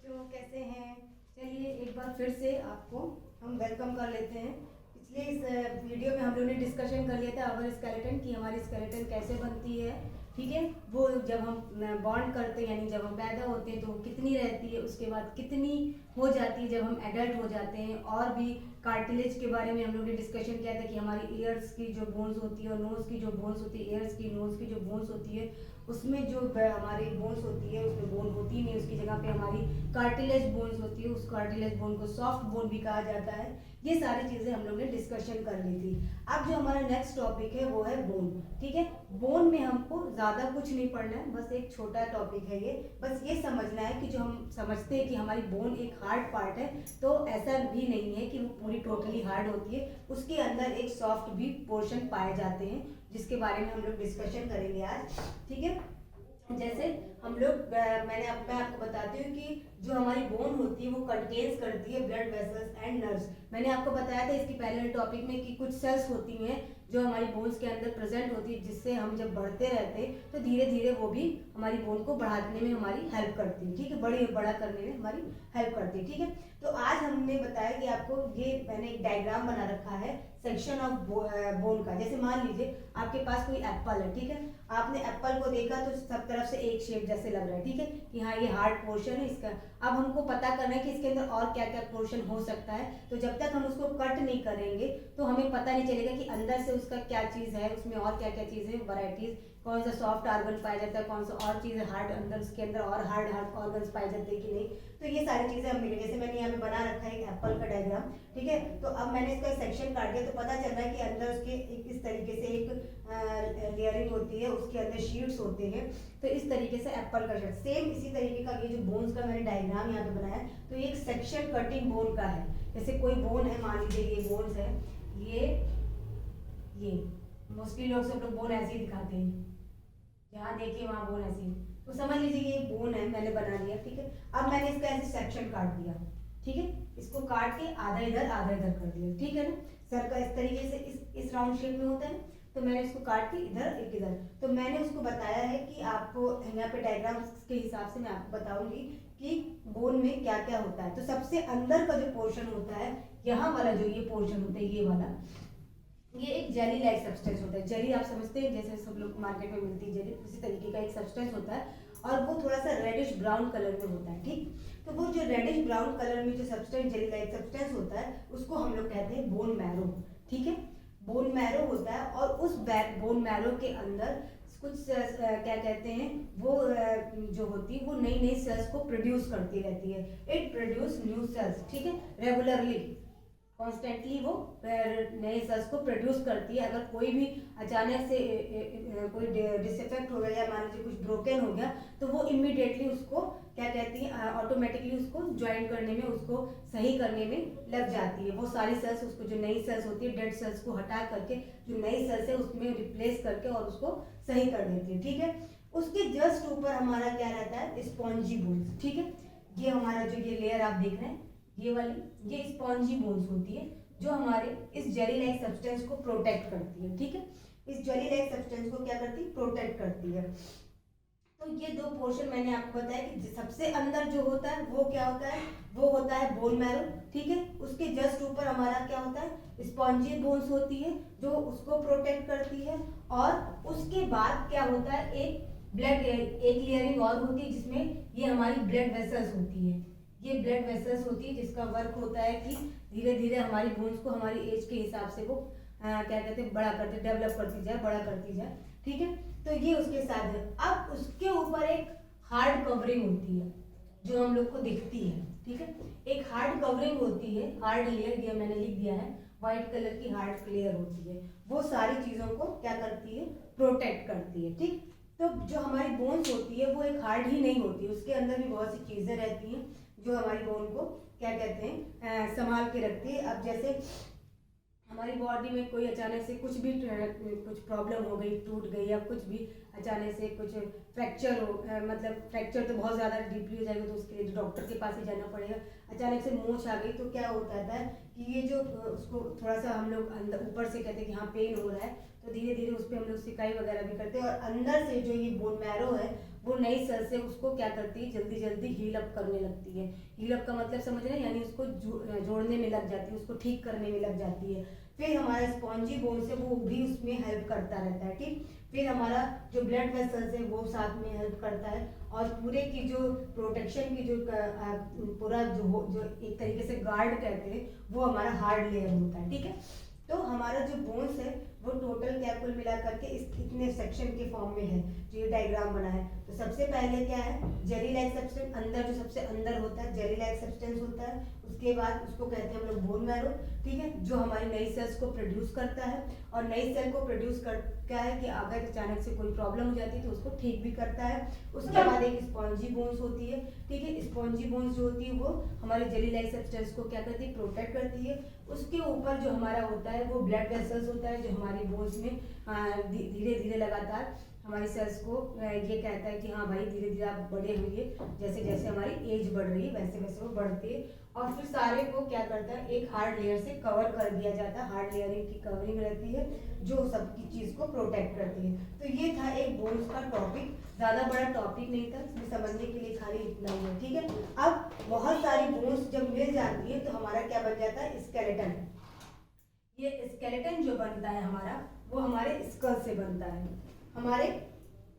बच्चों कैसे हैं। चलिए एक बार फिर से आपको हम वेलकम कर लेते हैं। पिछले इस वीडियो में हम लोगों ने डिस्कशन कर लिया था अवर स्केलेटन की, हमारी स्केलेटन कैसे बनती है। ठीक है, वो जब हम बॉन्ड करते हैं यानी जब हम पैदा होते हैं तो वो कितनी रहती है, उसके बाद कितनी हो जाती है जब हम एडल्ट हो जाते हैं। और भी कार्टिलेज के बारे में हम लोग ने डिस्कशन किया था कि हमारी ईयर्स की जो बोन्स होती है और नोज़ की जो बोन्स होती है, ईयर्स की नोज़ की जो बोन्स होती है उसमें जो हमारी बोन्स होती है उसमें बोन होती नहीं, उसकी जगह पे हमारी कार्टिलेज बोन्स होती है। उस कार्टिलेज बोन को सॉफ्ट बोन भी कहा जाता है। ये सारी चीज़ें हम लोग ने डिस्कशन कर ली थी। अब जो हमारा नेक्स्ट टॉपिक है वो है बोन। ठीक है, बोन में हमको ज़्यादा कुछ नहीं पढ़ना है, बस एक छोटा टॉपिक है ये। बस ये समझना है कि जो हम समझते हैं कि हमारी बोन एक हार्ड पार्ट है, तो ऐसा भी नहीं है कि वो पूरी टोटली हार्ड होती है। उसके अंदर एक सॉफ्ट भी पोर्शन पाए जाते हैं जिसके बारे में हम लोग डिस्कशन करेंगे आज। ठीक है, जैसे हम लोग मैं आपको बताती हूँ कि जो हमारी बोन होती है वो कंटेन्स करती है ब्लड वेसल्स एंड नर्व्स। मैंने आपको बताया था इसकी पहले टॉपिक में कि कुछ सेल्स होती हैं जो हमारी बोन्स के अंदर प्रेजेंट होती है, जिससे हम जब बढ़ते रहते हैं तो धीरे धीरे वो भी हमारी बोन को बढ़ाने में हमारी हेल्प करती है। ठीक है, बड़ा करने में हमारी हेल्प करती है। ठीक है, तो आज हमने बताया कि आपको ये मैंने एक डायग्राम बना रखा है सेक्शन ऑफ बोन का। जैसे मान लीजिए आपके पास कोई एप्पल है। ठीक है, आपने एप्पल को देखा तो सब तरफ से एक शेप जैसे लग रहा है। ठीक है, कि हाँ ये हार्ड पोर्शन है इसका। अब हमको पता करना है कि इसके अंदर और क्या क्या पोर्शन हो सकता है। तो जब तक हम उसको कट नहीं करेंगे तो हमें पता नहीं चलेगा कि अंदर से उसका क्या चीज़ है, उसमें और क्या क्या चीज़ है, वैरायटीज, कौन सा सॉफ्ट ऑर्गन पाया जाता है, कौन सा और चीज़ हार्ड अंदर उसके अंदर और हार्ड ऑर्गन्स पाए जाते हैं कि नहीं। तो ये सारी चीज़ें हम मिलेंगे। जैसे मैंने यहाँ पे बना रखा है एक एप्पल का डायग्राम। ठीक है, तो अब मैंने इसका सेक्शन काट दिया तो पता चल रहा है कि अंदर उसके इस तरीके से एक लेयरिंग होती है, उसके अंदर शीट्स होते हैं। तो इस तरीके से एप्पल का शेप सेम इसी तरीके का ये जो बोन्स का मैंने डायग्राम यहाँ पे बनाया है तो ये एक सेक्शन कटिंग बोन का है। जैसे कोई बोन है, मान लीजिए ये बोन्स है, ये मोस्टली लोग सब लोग बोन ऐसे ही दिखाते हैं, जहाँ देखिए वहाँ बोन ऐसे ही। तो समझ लीजिए ये बोन है, मैंने बना लिया। ठीक है, अब मैंने इसका ऐसे सेक्शन काट दिया। ठीक है, इसको काट के आधा इधर कर दिया। ठीक है ना, सर्कल इस तरीके से इस राउंड शेप में होता है। तो मैंने इसको काट के इधर एक इधर। तो मैंने उसको बताया है कि आपको यहाँ पे डायग्राम के हिसाब से मैं आपको बताऊंगी कि बोन में क्या क्या होता है। तो सबसे अंदर का जो पोर्शन होता है, यहाँ वाला जो ये पोर्शन होता है, ये वाला, ये एक जेली लाइक सब्सटेंस होता है। जेली आप समझते हैं, जैसे सब लोग मार्केट में मिलती है जेली, उसी तरीके का एक सब्सटेंस होता है और वो थोड़ा सा रेडिश ब्राउन कलर में होता है। ठीक, तो वो जो रेडिश ब्राउन कलर में जो सब्सटेंस जेली लाइक सब्सटेंस होता है उसको हम लोग कहते हैं बोन मैरो। ठीक है, बोन मैरो होता है और उस बोन मैरो के अंदर कुछ क्या कहते हैं वो जो होती है वो नई नई सेल्स को प्रोड्यूस करती रहती है। It produce new sales. ठीक है, रेगुलरली कॉन्स्टेंटली वो नए सेल्स को प्रोड्यूस करती है। अगर कोई भी अचानक से कोई डिसइफेक्ट हो गया या मान लीजिए कुछ ब्रोकन हो गया तो वो इमीडिएटली उसको क्या कहती है ऑटोमेटिकली उसको ज्वाइन करने में, उसको सही करने में लग जाती है। वो सारी सेल्स उसको जो नई सेल्स होती है डेड सेल्स को हटा करके जो नई सेल्स है उसमें रिप्लेस करके और उसको सही कर देती है। ठीक है, उसके जस्ट ऊपर हमारा क्या रहता है, स्पॉन्जी बोन्स। ठीक है, ये हमारा जो ये लेयर आप देख रहे हैं ये वाली, ये स्पॉन्जी बोन्स होती है जो हमारे इस जेली लाइक सब्सटेंस को प्रोटेक्ट करती है। ठीक है, इस जेली लाइक सब्सटेंस को क्या करती है, प्रोटेक्ट करती है। तो ये दो पोर्शन मैंने आपको बताया कि सबसे अंदर जो होता है वो क्या होता है, वो होता है बोन मैरो। ठीक है, उसके जस्ट ऊपर हमारा क्या होता है, स्पॉन्जी बोन्स होती है जो उसको प्रोटेक्ट करती है। और उसके बाद क्या होता है, एक लेयरिंग और होती है जिसमें ये हमारी ब्लड वेसल्स होती है। ये ब्लड वेसल्स होती है जिसका वर्क होता है कि धीरे धीरे हमारी बोन्स को हमारी एज के हिसाब से वो क्या कहते हैं बड़ा करते, डेवलप करती जाए, बड़ा करती जाए। ठीक है, तो ये उसके साथ है। अब उसके ऊपर एक हार्ड कवरिंग होती है जो हम लोग को दिखती है। ठीक है, एक हार्ड कवरिंग होती है, हार्ड लेयर, ये मैंने लिख दिया है, व्हाइट कलर की हार्ड लेयर होती है। वो सारी चीजों को क्या करती है, प्रोटेक्ट करती है। ठीक, तो जो हमारी बोन्स होती है वो एक हार्ड ही नहीं होती, उसके अंदर भी बहुत सी चीजें रहती हैं जो हमारी बोन को क्या कहते हैं संभाल के रखती है। अब जैसे हमारी बॉडी में कोई अचानक से कुछ भी कुछ प्रॉब्लम हो गई, टूट गई या कुछ भी अचानक से कुछ फ्रैक्चर हो, मतलब फ्रैक्चर तो बहुत ज़्यादा डीपली हो जाएगा तो उसके लिए डॉक्टर के पास ही जाना पड़ेगा। अचानक से मोच आ गई तो क्या होता है कि ये जो उसको थोड़ा सा हम लोग अंदर ऊपर से कहते हैं कि हाँ पेन हो रहा है, तो धीरे धीरे उस पर हम लोग सिकाई वगैरह भी करते हैं और अंदर से जो ये बोन मैरो है वो नई सेल से उसको क्या करती है, जल्दी जल्दी हील अप करने लगती है। हील अप का मतलब समझ रहे हैं, यानी उसको जोड़ने में लग जाती है, उसको ठीक करने में लग जाती है। फिर हमारा स्पॉन्जी बोन्स है वो भी उसमें हेल्प करता रहता है, ठीक। फिर हमारा जो ब्लड वेसल्स है वो साथ में हेल्प करता है, और पूरे की जो प्रोटेक्शन की जो पूरा जो एक तरीके से गार्ड कहते हैं, वो हमारा हार्ड लेयर होता है, ठीक है। तो हमारा जो बोन्स है वो टोटल क्या कुल मिला करके इस इतने सेक्शन के फॉर्म में है, जो ये डायग्राम बना है। तो सबसे पहले क्या है, जेली लाइक सब्सटेंस, अंदर जो सबसे अंदर होता है जेली लाइक सब्सटेंस होता है। उसके बाद उसको कहते हैं हम लोग बोन मैरो, ठीक है, जो हमारी नई सेल्स को प्रोड्यूस करता है, और नई सेल को प्रोड्यूस कर क्या है कि अगर अचानक से कोई प्रॉब्लम हो जाती है तो उसको ठीक भी करता है। उसके बाद एक स्पॉन्जी बोन्स होती है, ठीक है। स्पॉन्जी बोन्स जो होती है वो हमारे जेली लाइक सब्सटेंस को क्या करती है, प्रोटेक्ट करती है। उसके ऊपर जो हमारा होता है वो ब्लड वेसल्स होता है, जो हमारी बोन्स में धीरे धीरे लगातार हमारी सेल्स को ये कहता है कि हाँ भाई धीरे धीरे आप बड़े होंगे, जैसे जैसे हमारी एज बढ़ रही है वैसे वैसे वो बढ़ते हैं। और फिर सारे को क्या करता है, एक हार्ड लेयर से कवर कर दिया जाता है, हार्ड लेयरिंग की कवरिंग रहती है जो सबकी चीज को प्रोटेक्ट करती है। तो ये था एक बोन्स का टॉपिक, ज्यादा बड़ा टॉपिक नहीं था, इसमें समझने के लिए खाली इतना ही है, ठीक है। अब बहुत सारी बोन्स जब मिल जाती है तो हमारा क्या बन जाता है, स्केलेटन। ये स्केलेटन जो बनता है हमारा, वो हमारे स्कल से बनता है। हमारे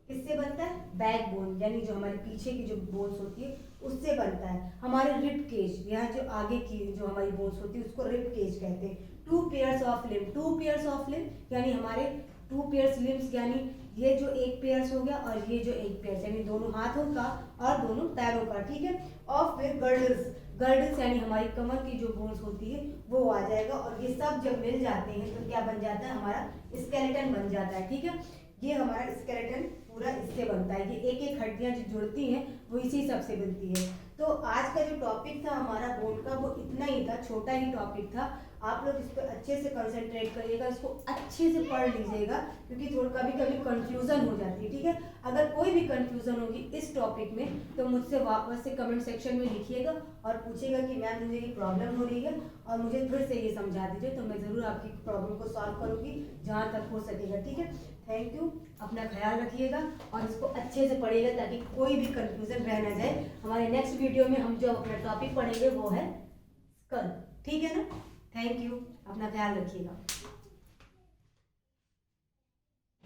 किससे बनता है, बैक बोन, यानी जो हमारे पीछे की जो बोन्स होती है उससे बनता है। हमारे रिब केज, यहाँ जो आगे की जो हमारी बोन्स होती है उसको रिब केज कहते हैं। 2 pairs of limb, 2 pairs of limb यानी हमारे 2 पेयर्स लिम्स, यानी ये जो एक पेयर्स हो गया और ये जो एक पेयर्स, यानी दोनों हाथों का और दोनों पैरों का, ठीक है। और फिर गर्डल्स, गर्डल्स यानी हमारी कमर की जो बोन्स होती है वो आ जाएगा, और ये सब जब मिल जाते हैं तो क्या बन जाता है, हमारा स्केलेटन बन जाता है, ठीक है। ये हमारा स्केलेटन पूरा इससे बनता है, ये एक एक हड्डियां जो जुड़ती हैं वो इसी सब से बनती है। तो आज का जो टॉपिक था हमारा बोन का वो इतना ही था, छोटा ही टॉपिक था। आप लोग इस पर अच्छे से कंसंट्रेट करिएगा, इसको अच्छे से पढ़ लीजिएगा, क्योंकि थोड़ा कभी कभी कंफ्यूजन हो जाती है, ठीक है। अगर कोई भी कंफ्यूजन होगी इस टॉपिक में तो मुझसे वापस से कमेंट सेक्शन में लिखिएगा और पूछिएगा कि मैम मुझे ये प्रॉब्लम हो रही है और मुझे फिर से ये समझा दीजिए, तो मैं ज़रूर आपकी प्रॉब्लम को सॉल्व करूँगी जहाँ तक हो सकेगा, ठीक है। थैंक यू, अपना ख्याल रखिएगा और इसको अच्छे से पढ़िएगा ताकि कोई भी कंफ्यूजन रह ना जाए। हमारे नेक्स्ट वीडियो में हम जो अपना टॉपिक पढ़ेंगे वो है स्कल, ठीक है ना। थैंक यू, अपना ख्याल रखिएगा।